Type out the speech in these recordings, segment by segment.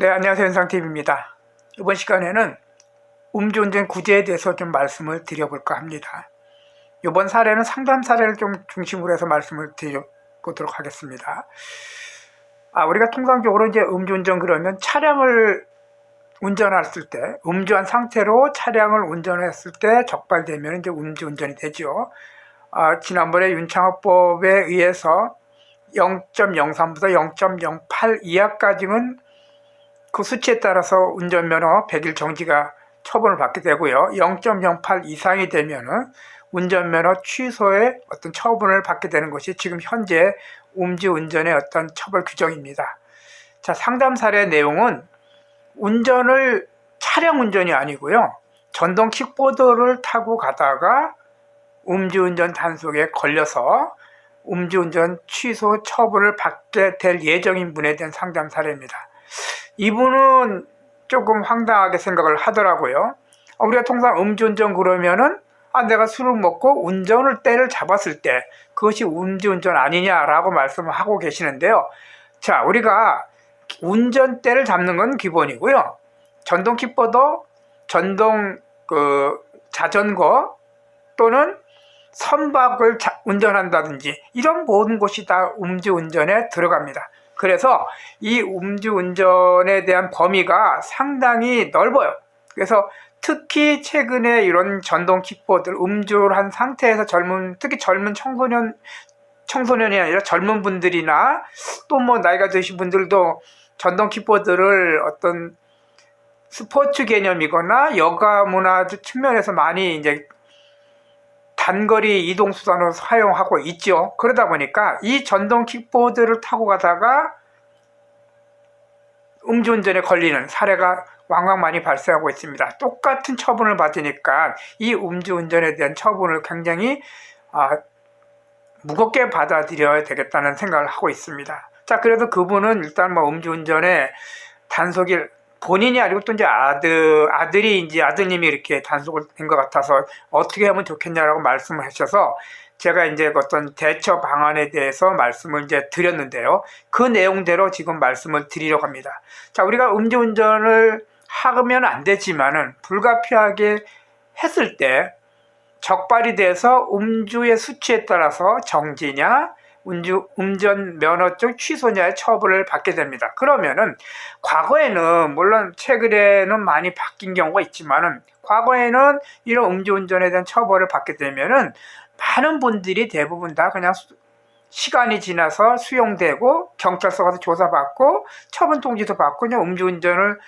네, 안녕하세요. 현상TV입니다. 이번 시간에는 음주운전 구제에 대해서 좀 말씀을 드려볼까 합니다. 이번 사례는 상담 사례를 좀 중심으로 해서 말씀을 드려보도록 하겠습니다. 우리가 통상적으로 이제 음주운전 그러면 차량을 운전했을 때, 음주한 상태로 차량을 운전했을 때 적발되면 이제 음주운전이 되죠. 지난번에 윤창호법에 의해서 0.03부터 0.08 이하까지는 그 수치에 따라서 운전면허 100일 정지가 처분을 받게 되고요. 0.08 이상이 되면은 운전면허 취소의 어떤 처분을 받게 되는 것이 지금 현재 음주운전의 어떤 처벌 규정입니다. 자, 상담 사례 내용은 차량 운전이 아니고요. 전동 킥보드를 타고 가다가 음주운전 단속에 걸려서 음주운전 취소 처분을 받게 될 예정인 분에 대한 상담 사례입니다. 이분은 조금 황당하게 생각을 하더라고요. 우리가 통상 음주운전 그러면은 내가 술을 먹고 때를 잡았을 때 그것이 음주운전 아니냐라고 말씀을 하고 계시는데요. 자, 우리가 운전대를 잡는 건 기본이고요. 전동 킥보드, 전동 자전거 또는 선박을 운전한다든지 이런 모든 것이 다 음주운전에 들어갑니다. 그래서 이 음주운전에 대한 범위가 상당히 넓어요. 그래서 특히 최근에 이런 전동 킥보드를 음주를 한 상태에서 특히 젊은 청소년이 아니라 젊은 분들이나 또 나이가 드신 분들도 전동 킥보드를 어떤 스포츠 개념이거나 여가 문화 측면에서 많이 이제 단거리 이동수단으로 사용하고 있죠. 그러다 보니까 이 전동 킥보드를 타고 가다가 음주운전에 걸리는 사례가 왕왕 많이 발생하고 있습니다. 똑같은 처분을 받으니까 이 음주운전에 대한 처분을 굉장히 무겁게 받아들여야 되겠다는 생각을 하고 있습니다. 자, 그래서 그분은 일단 음주운전에 단속이 본인이 아니고 또 이제 아드님이 이렇게 단속을 된 것 같아서 어떻게 하면 좋겠냐라고 말씀을 하셔서 제가 이제 어떤 대처 방안에 대해서 말씀을 이제 드렸는데요. 그 내용대로 지금 말씀을 드리려고 합니다. 자, 우리가 음주운전을 하면 안 되지만은 불가피하게 했을 때 적발이 돼서 음주의 수치에 따라서 정지냐 운전면허증 취소냐의 처벌을 받게 됩니다. 그러면은 과거에는 물론 최근에는 많이 바뀐 경우가 있지만은 과거에는 이런 음주운전에 대한 처벌을 받게 되면은 많은 분들이 대부분 다 그냥 시간이 지나서 수용되고 경찰서 가서 조사받고 처분 통지도 받고 그냥 음주운전을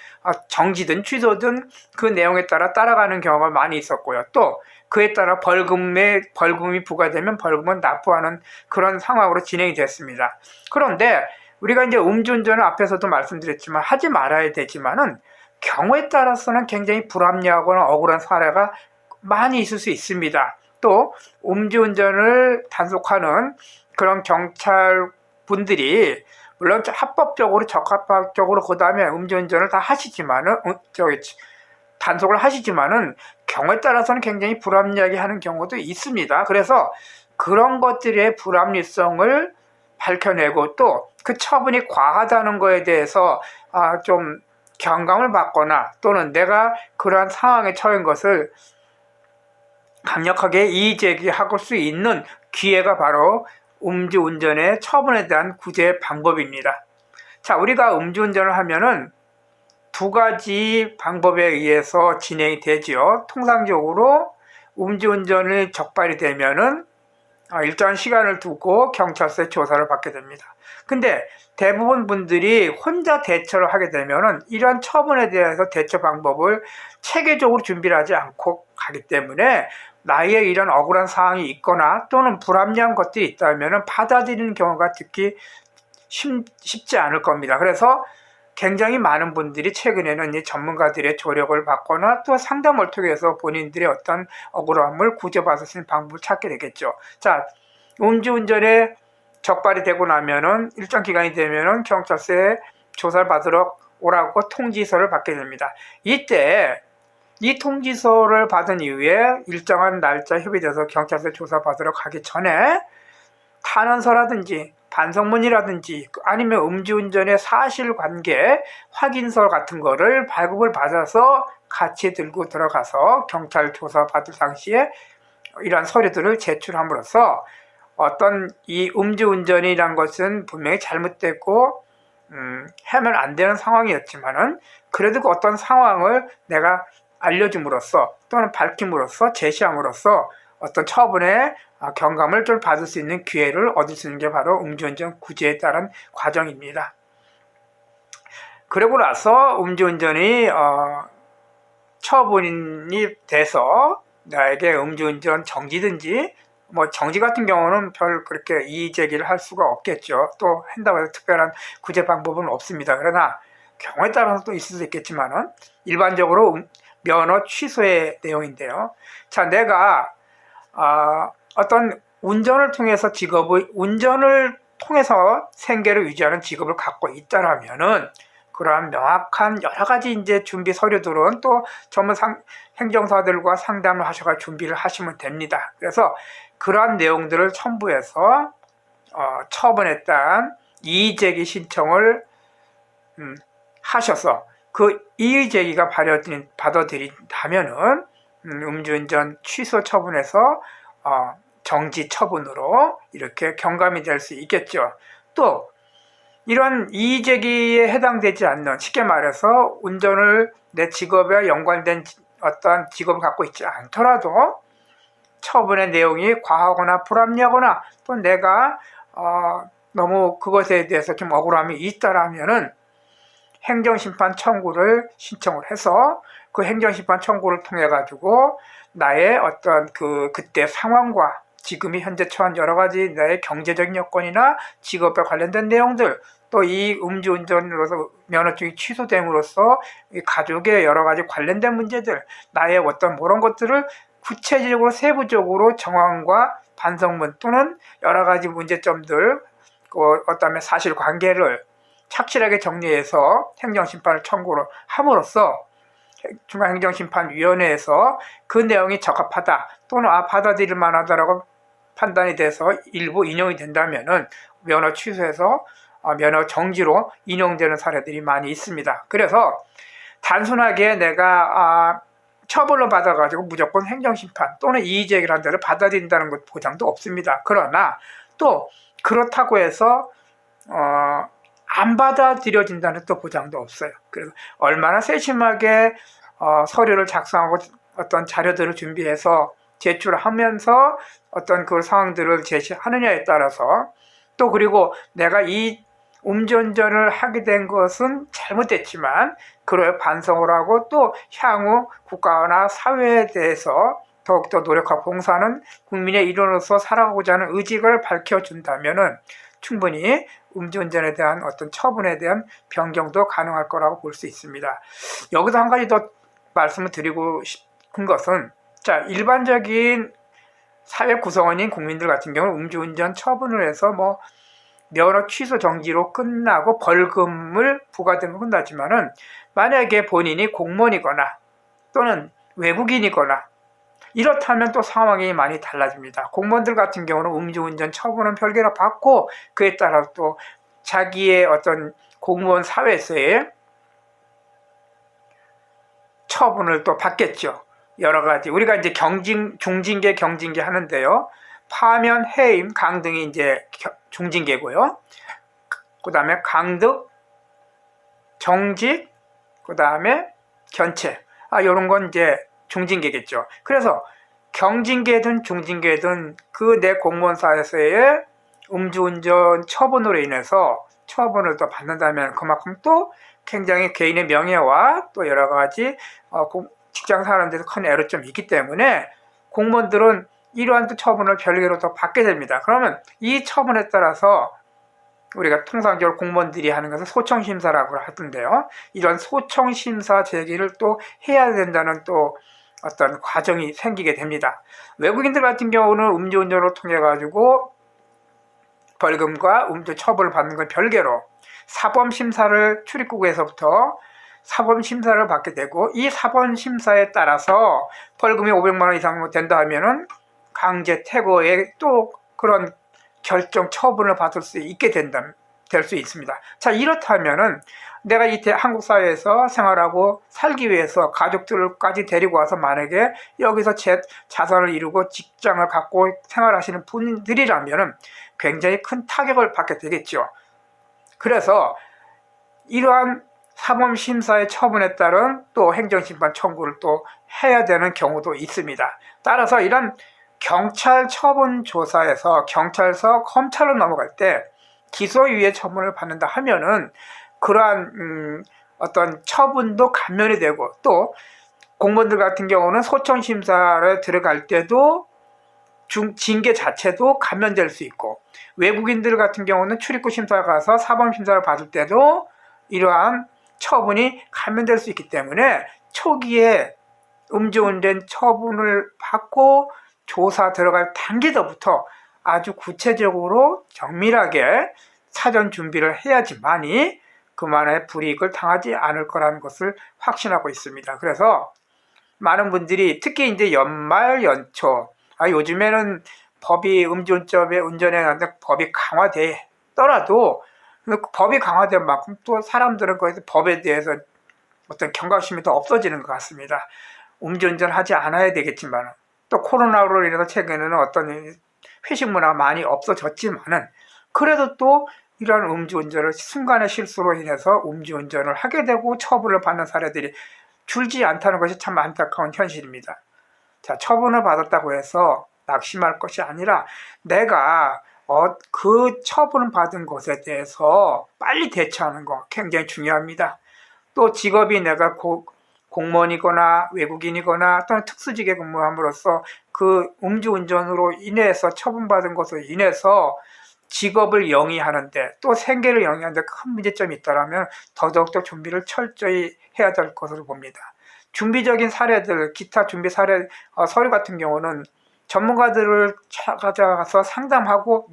정지든 취소든 그 내용에 따라 따라가는 경우가 많이 있었고요. 또 그에 따라 벌금이 부과되면 벌금은 납부하는 그런 상황으로 진행이 됐습니다. 그런데 우리가 이제 음주운전을 앞에서도 말씀드렸지만 하지 말아야 되지만은 경우에 따라서는 굉장히 불합리하거나 억울한 사례가 많이 있을 수 있습니다. 또 음주운전을 단속하는 그런 경찰분들이 물론 합법적으로 적합적으로 그 다음에 음주운전을 다 하시지만은 단속을 하시지만은 경우에 따라서는 굉장히 불합리하게 하는 경우도 있습니다. 그래서 그런 것들의 불합리성을 밝혀내고 또 그 처분이 과하다는 거에 대해서 좀 경감을 받거나 또는 내가 그러한 상황에 처한 것을 강력하게 이의 제기할 수 있는 기회가 바로 음주운전의 처분에 대한 구제 방법입니다. 자, 우리가 음주운전을 하면은 두 가지 방법에 의해서 진행이 되지요. 통상적으로 음주운전이 적발이 되면은 일정한 시간을 두고 경찰서에 조사를 받게 됩니다. 근데 대부분 분들이 혼자 대처를 하게 되면은 이런 처분에 대해서 대처 방법을 체계적으로 준비를 하지 않고 가기 때문에 나의 이런 억울한 상황이 있거나 또는 불합리한 것들이 있다면 받아들이는 경우가 특히 쉽지 않을 겁니다. 그래서 굉장히 많은 분들이 최근에는 이 전문가들의 조력을 받거나 또 상담을 통해서 본인들의 어떤 억울함을 구제받을 수 있는 방법을 찾게 되겠죠. 자, 음주운전에 적발이 되고 나면은 일정 기간이 되면은 경찰서에 조사를 받으러 오라고 통지서를 받게 됩니다. 이때 이 통지서를 받은 이후에 일정한 날짜 협의돼서 경찰서에 조사받으러 가기 전에 탄원서라든지 반성문이라든지 아니면 음주운전의 사실관계 확인서 같은 거를 발급을 받아서 같이 들고 들어가서 경찰 조사 받을 당시에 이러한 서류들을 제출함으로써 어떤 이 음주운전이란 것은 분명히 잘못됐고 하면 안 되는 상황이었지만은 그래도 그 어떤 상황을 내가 알려줌으로써 또는 밝힘으로써 제시함으로써 어떤 처분의 경감을 좀 받을 수 있는 기회를 얻을 수 있는 게 바로 음주운전 구제에 따른 과정입니다. 그러고 나서 음주운전이 처분이 돼서 나에게 음주운전 정지든지 뭐 정지 같은 경우는 별 그렇게 이의 제기를 할 수가 없겠죠. 또 한다고 해서 특별한 구제 방법은 없습니다. 그러나 경우에 따라서 또 있을 수 있겠지만은 일반적으로 면허 취소의 내용인데요. 자, 내가 어떤 운전을 통해서 운전을 통해서 생계를 유지하는 직업을 갖고 있다라면은 그러한 명확한 여러 가지 이제 준비 서류들은 또 전문 행정사들과 상담을 하셔가 준비를 하시면 됩니다. 그래서 그러한 내용들을 첨부해서 처분에 따른 이의제기 신청을 하셔서 그 이의제기가 받아들인다면은 음주운전 취소 처분에서 정지 처분으로 이렇게 경감이 될 수 있겠죠. 또 이런 이의제기에 해당되지 않는, 쉽게 말해서 운전을 내 직업에 연관된 어떤 직업을 갖고 있지 않더라도 처분의 내용이 과하거나 불합리하거나 또 내가 너무 그것에 대해서 좀 억울함이 있다라면은 행정심판 청구를 신청을 해서 그 행정심판 청구를 통해 가지고 나의 어떤 그때 상황과 지금이 현재 처한 여러 가지 나의 경제적인 여건이나 직업에 관련된 내용들, 또 이 음주운전으로서 면허증이 취소됨으로써 이 가족의 여러 가지 관련된 문제들, 나의 어떤 그런 것들을 구체적으로 세부적으로 정황과 반성문 또는 여러 가지 문제점들, 어떤 사실관계를 착실하게 정리해서 행정심판을 청구를 함으로써 중앙행정심판위원회에서 그 내용이 적합하다 또는 받아들일 만하다라고 판단이 돼서 일부 인용이 된다면은 면허 취소해서 면허 정지로 인용되는 사례들이 많이 있습니다. 그래서 단순하게 내가 처벌을 받아가지고 무조건 행정심판 또는 이의제기를 한 데를 받아들인다는 것 보장도 없습니다. 그러나 또 그렇다고 해서 안 받아들여진다는 또 보장도 없어요. 그래서 얼마나 세심하게 서류를 작성하고 어떤 자료들을 준비해서 제출하면서 어떤 그 상황들을 제시하느냐에 따라서 또 그리고 내가 이 음주운전을 하게 된 것은 잘못됐지만 그로에 반성을 하고 또 향후 국가나 사회에 대해서 더욱더 노력하고 봉사하는 국민의 일원으로서 살아가고자 하는 의지를 밝혀준다면은 충분히 음주운전에 대한 어떤 처분에 대한 변경도 가능할 거라고 볼 수 있습니다. 여기서 한 가지 더 말씀을 드리고 싶은 것은, 자, 일반적인 사회 구성원인 국민들 같은 경우는 음주운전 처분을 해서 뭐 면허 취소 정지로 끝나고 벌금을 부과되면 끝나지만은 만약에 본인이 공무원이거나 또는 외국인이거나 이렇다면 또 상황이 많이 달라집니다. 공무원들 같은 경우는 음주운전 처분은 별개로 받고 그에 따라 또 자기의 어떤 공무원 사회에서의 처분을 또 받겠죠. 여러 가지 우리가 이제 중징계, 경징계 하는데요. 파면, 해임, 강등이 이제 중징계고요. 그 다음에 강득, 정직, 그 다음에 견책. 이런 건 이제 중징계겠죠. 그래서 경징계든 중징계든 그 내 공무원사에서의 음주운전 처분으로 인해서 처분을 또 받는다면 그만큼 또 굉장히 개인의 명예와 또 여러 가지 직장 사람들에서 큰 애로점이 있기 때문에 공무원들은 이러한 또 처분을 별개로 더 받게 됩니다. 그러면 이 처분에 따라서 우리가 통상적으로 공무원들이 하는 것은 소청심사라고 하던데요. 이런 소청심사 제기를 또 해야 된다는 또 어떤 과정이 생기게 됩니다. 외국인들 같은 경우는 음주운전으로 통해 가지고 벌금과 음주 처벌을 받는 건 별개로 사법심사를 출입국에서부터 사법심사를 받게 되고 이 사법심사에 따라서 벌금이 500만 원 이상 된다 하면은 강제 퇴거의 또 그런 결정 처분을 받을 수 있게 될 수 있습니다. 자, 이렇다면은 내가 이 한국 사회에서 생활하고 살기 위해서 가족들까지 데리고 와서 만약에 여기서 제 자산을 이루고 직장을 갖고 생활하시는 분들이라면은 굉장히 큰 타격을 받게 되겠죠. 그래서 이러한 사법심사의 처분에 따른 또 행정심판 청구를 또 해야 되는 경우도 있습니다. 따라서 이런 경찰 처분 조사에서 경찰서 검찰로 넘어갈 때 기소유예 처분을 받는다 하면은 그러한 어떤 처분도 감면이 되고, 또 공무원들 같은 경우는 소청심사를 들어갈 때도 징계 자체도 감면될 수 있고, 외국인들 같은 경우는 출입국 심사 가서 사법심사를 받을 때도 이러한 처분이 감면될 수 있기 때문에 초기에 음주운전 처분을 받고 조사 들어갈 단계부터 아주 구체적으로 정밀하게 사전 준비를 해야지만이 그만의 불이익을 당하지 않을 거라는 것을 확신하고 있습니다. 그래서 많은 분들이 특히 이제 연말 연초, 요즘에는 법이 음주운전에 법이 강화되더라도 법이 강화된 만큼 또 사람들은 거기서 법에 대해서 어떤 경각심이 더 없어지는 것 같습니다. 음주운전 하지 않아야 되겠지만, 또 코로나로 인해서 최근에는 어떤 회식 문화가 많이 없어졌지만은 그래도 또 이러한 음주운전을 순간의 실수로 인해서 음주운전을 하게 되고 처분을 받는 사례들이 줄지 않다는 것이 참 안타까운 현실입니다. 자, 처분을 받았다고 해서 낙심할 것이 아니라 내가 그 처분을 받은 것에 대해서 빨리 대처하는 거 굉장히 중요합니다. 또 직업이 내가 공무원이거나 외국인이거나 또는 특수직에 근무함으로써 그 음주운전으로 인해서 처분받은 것으로 인해서 직업을 영위하는데 또 생계를 영위하는데 큰 문제점이 있다면 더더욱더 준비를 철저히 해야 될 것으로 봅니다. 준비적인 사례들, 기타 준비 사례, 서류 같은 경우는 전문가들을 찾아가서 상담하고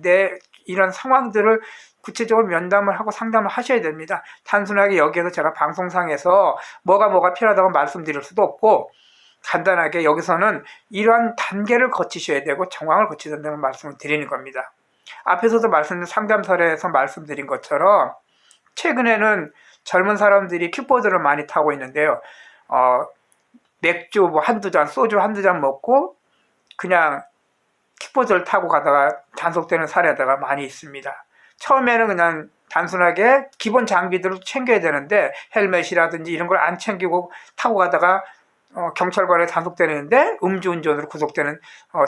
이런 상황들을 구체적으로 면담을 하고 상담을 하셔야 됩니다. 단순하게 여기에서 제가 방송상에서 뭐가 필요하다고 말씀드릴 수도 없고, 간단하게 여기서는 이러한 단계를 거치셔야 되고 정황을 거치셔야 된다는 말씀을 드리는 겁니다. 앞에서도 말씀드린 상담 사례에서 말씀드린 것처럼 최근에는 젊은 사람들이 킥보드를 많이 타고 있는데요. 맥주 한두 잔, 소주 한두 잔 먹고 그냥 킥보드를 타고 가다가 단속되는 사례가 많이 있습니다. 처음에는 그냥 단순하게 기본 장비들을 챙겨야 되는데 헬멧이라든지 이런 걸 안 챙기고 타고 가다가 경찰관에 단속되는데 음주운전으로 구속되는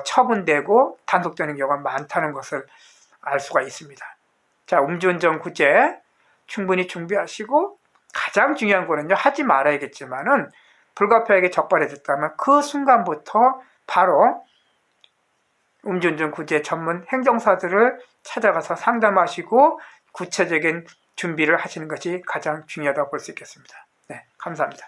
처분되고 단속되는 경우가 많다는 것을 알 수가 있습니다. 자, 음주운전 구제 충분히 준비하시고, 가장 중요한 거는요, 하지 말아야겠지만은 불가피하게 적발해졌다면 그 순간부터 바로 음주운전 구제 전문 행정사들을 찾아가서 상담하시고 구체적인 준비를 하시는 것이 가장 중요하다고 볼 수 있겠습니다. 네, 감사합니다.